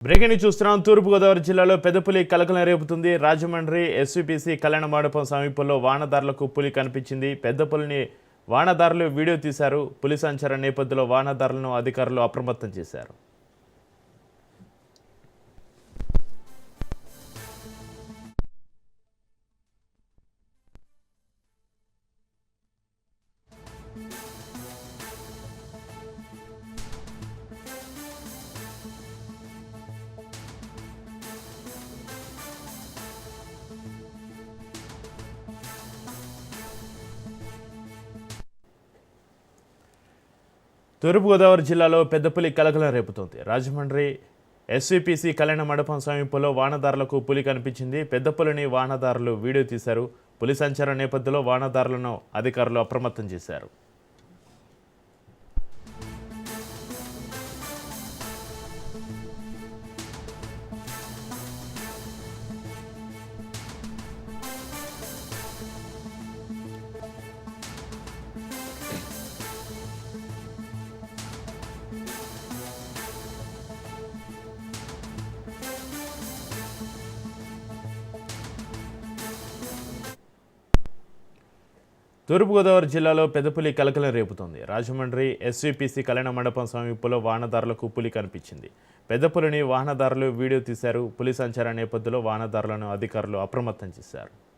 Breaking చూస్తున్నాం. తూర్పుగోదావరి జిల్లాలో పెద్దపులి కలకలం రేపుతుంది. రాజమండ్రి ఎస్వీపీసీ కళ్యాణ మండపం సమీపంలో వాహనదారులకు పులి కనిపించింది. పెద్ద పులిని వాహనదారులు వీడియో తీశారు. పులి సంచార నేపథ్యంలో వాహనదారులను అధికారులు అప్రమత్తం చేశారు. తూర్పుగోదావరి జిల్లాలో పెద్దపులి కలకలం రేపుతోంది. రాజమండ్రి ఎస్వీపీసీ కళ్యాణ మండపం సమీపంలో వాహనదారులకు పులి కనిపించింది. పెద్ద పులిని వాహనదారులు వీడియో తీశారు. పులి సంచార నేపథ్యంలో వాహనదారులను అధికారులు అప్రమత్తం చేశారు. తూర్పుగోదావరి జిల్లాలో పెద్దపులి కలకలం రేపుతోంది. రాజమండ్రి ఎస్వీపీసీ కళ్యాణ మండపం సమీపంలో వాహనదారులకు పులి కనిపించింది. పెద్ద పులిని వాహనదారులు వీడియో తీశారు. పులి సంచార నేపథ్యంలో వాహనదారులను అధికారులు అప్రమత్తం చేశారు.